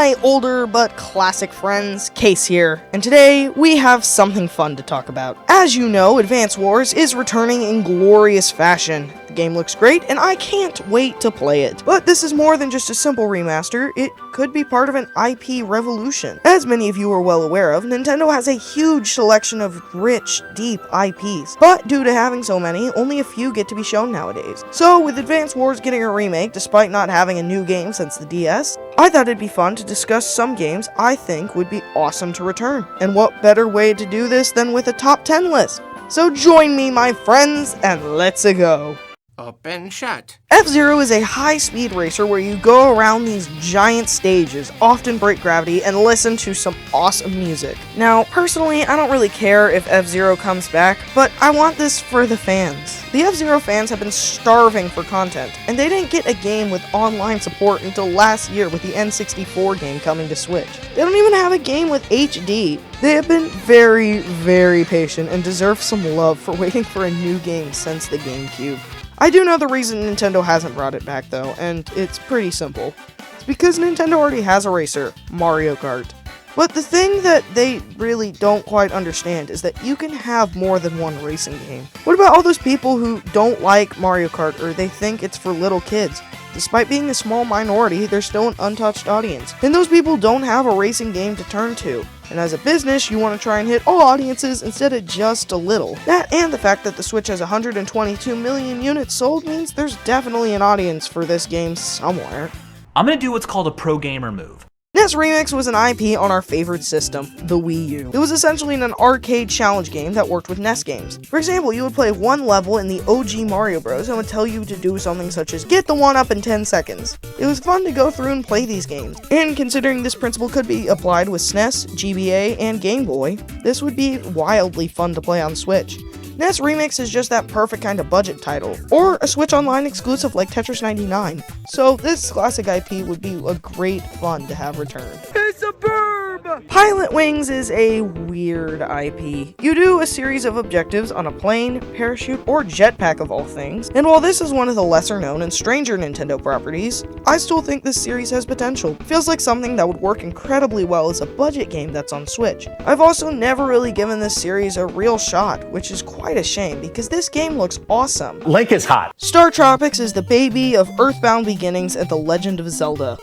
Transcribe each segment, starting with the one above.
my older but classic friends, Case here, and today we have something fun to talk about. As you know, Advance Wars is returning in glorious fashion. The game looks great, and I can't wait to play it. But this is more than just a simple remaster, it could be part of an IP revolution. As many of you are well aware of, Nintendo has a huge selection of rich, deep IPs, but due to having so many, only a few get to be shown nowadays. So with Advance Wars getting a remake, despite not having a new game since the DS, I thought it'd be fun to discuss some games I think would be awesome to return. And what better way to do this than with a top 10 list? So join me, my friends, and let's go. Up and shut. F-Zero is a high-speed racer where you go around these giant stages, often break gravity, and listen to some awesome music. Now, personally, I don't really care if F-Zero comes back, but I want this for the fans. The F-Zero fans have been starving for content, and they didn't get a game with online support until last year with the N64 game coming to Switch. They don't even have a game with HD. They have been very, very patient and deserve some love for waiting for a new game since the GameCube. I do know the reason Nintendo hasn't brought it back though, and it's pretty simple. It's because Nintendo already has a racer, Mario Kart. But the thing that they really don't quite understand is that you can have more than one racing game. What about all those people who don't like Mario Kart or they think it's for little kids? Despite being a small minority, they're still an untouched audience, and those people don't have a racing game to turn to. And as a business, you want to try and hit all audiences instead of just a little. That and the fact that the Switch has 122 million units sold means there's definitely an audience for this game somewhere. I'm gonna do what's called a pro gamer move. NES Remix was an IP on our favorite system, the Wii U. It was essentially an arcade challenge game that worked with NES games. For example, you would play one level in the OG Mario Bros. And would tell you to do something such as get the 1-up in 10 seconds. It was fun to go through and play these games, and considering this principle could be applied with SNES, GBA, and Game Boy, this would be wildly fun to play on Switch. NES Remix is just that perfect kind of budget title, or a Switch Online exclusive like Tetris 99. So this classic IP would be a great fun to have return. It's a burb! Pilot Wings is a weird IP. You do a series of objectives on a plane, parachute, or jetpack of all things, and while this is one of the lesser known and stranger Nintendo properties, I still think this series has potential. It feels like something that would work incredibly well as a budget game that's on Switch. I've also never really given this series a real shot, which is quite a shame because this game looks awesome. Link is hot. Star Tropics is the baby of Earthbound Beginnings and The Legend of Zelda,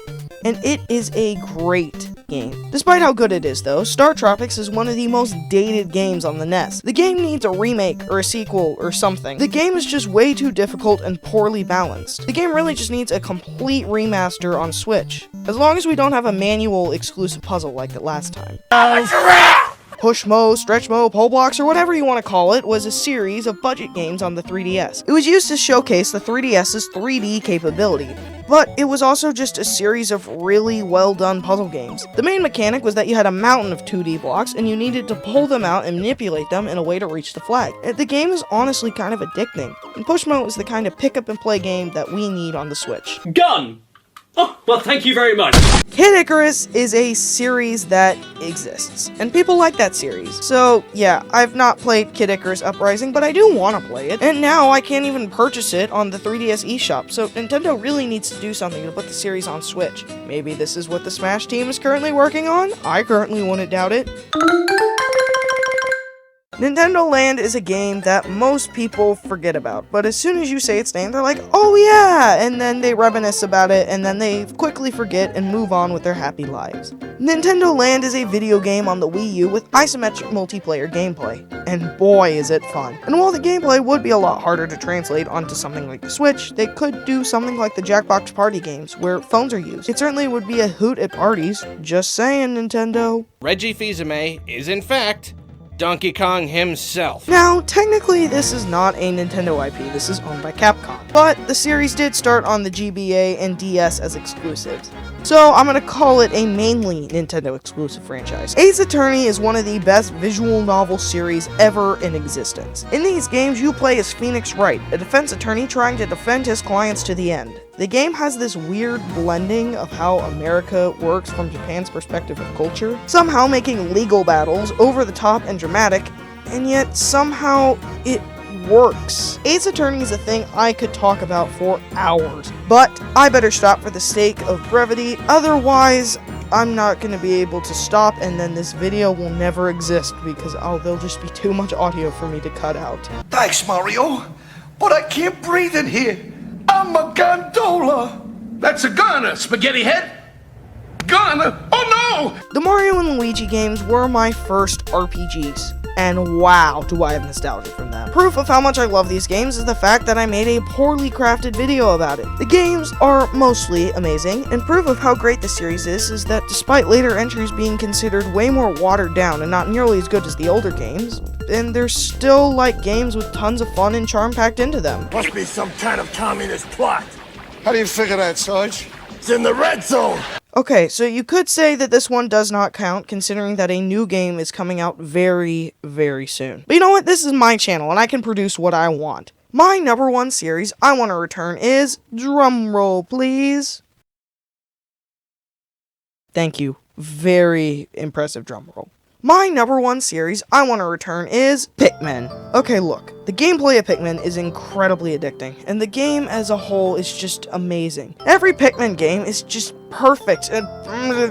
and it is a great game. Despite how good it is though, Star Tropics is one of the most dated games on the NES. The game needs a remake or a sequel or something. The game is just way too difficult and poorly balanced. The game really just needs a complete remaster on Switch, as long as we don't have a manual exclusive puzzle like the last time. Push Mo, Stretch Mo, Pole Blocks, or whatever you want to call it, was a series of budget games on the 3DS. It was used to showcase the 3DS's 3D capability, but it was also just a series of really well done puzzle games. The main mechanic was that you had a mountain of 2D blocks, and you needed to pull them out and manipulate them in a way to reach the flag. The game is honestly kind of addicting, and Push Mo is the kind of pick up and play game that we need on the Switch. Gun! Oh, well, thank you very much. Kid Icarus is a series that exists, and people like that series. So, yeah, I've not played Kid Icarus Uprising, but I do want to play it, and now I can't even purchase it on the 3DS eShop, so Nintendo really needs to do something to put the series on Switch. Maybe this is what the Smash team is currently working on? I currently wouldn't doubt it. Nintendo Land is a game that most people forget about, but as soon as you say its name, they're like, oh yeah, and then they reminisce about it, and then they quickly forget and move on with their happy lives. Nintendo Land is a video game on the Wii U with isometric multiplayer gameplay, and boy is it fun. And while the gameplay would be a lot harder to translate onto something like the Switch, they could do something like the Jackbox party games, where phones are used. It certainly would be a hoot at parties, just saying, Nintendo. Reggie Fils-Aimé is in fact Donkey Kong himself. Now, technically this is not a Nintendo IP, this is owned by Capcom, but the series did start on the GBA and DS as exclusives. So I'm gonna call it a mainly Nintendo exclusive franchise. Ace Attorney is one of the best visual novel series ever in existence. In these games, you play as Phoenix Wright, a defense attorney trying to defend his clients to the end. The game has this weird blending of how America works from Japan's perspective of culture, somehow making legal battles over the top and dramatic, and yet somehow it works. Ace Attorney is a thing I could talk about for hours, but I better stop for the sake of brevity, otherwise I'm not going to be able to stop, and then this video will never exist because there'll just be too much audio for me to cut out. Thanks, Mario, but I can't breathe in here. I'm a gondola. That's a gunner, spaghetti head. Gunner? Oh no! The Mario and Luigi games were my first RPGs. And wow, do I have nostalgia from them. Proof of how much I love these games is the fact that I made a poorly crafted video about it. The games are mostly amazing, and proof of how great the series is that despite later entries being considered way more watered down and not nearly as good as the older games, and they're still like games with tons of fun and charm packed into them. Must be some kind of communist plot. How do you figure that, Sarge? It's in the red zone. Okay, so you could say that this one does not count, considering that a new game is coming out very, very soon. But you know what? This is my channel, and I can produce what I want. My number one series I want to return is, drumroll please. Thank you. Very impressive drumroll. My number one series I want to return is Pikmin. Okay, look, the gameplay of Pikmin is incredibly addicting, and the game as a whole is just amazing. Every Pikmin game is just perfect, and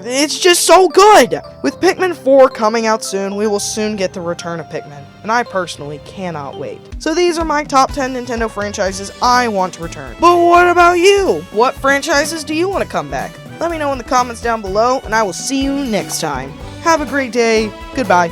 it's just so good! With Pikmin 4 coming out soon, we will soon get the return of Pikmin, and I personally cannot wait. So these are my top 10 Nintendo franchises I want to return. But what about you? What franchises do you want to come back? Let me know in the comments down below, and I will see you next time. Have a great day. Goodbye.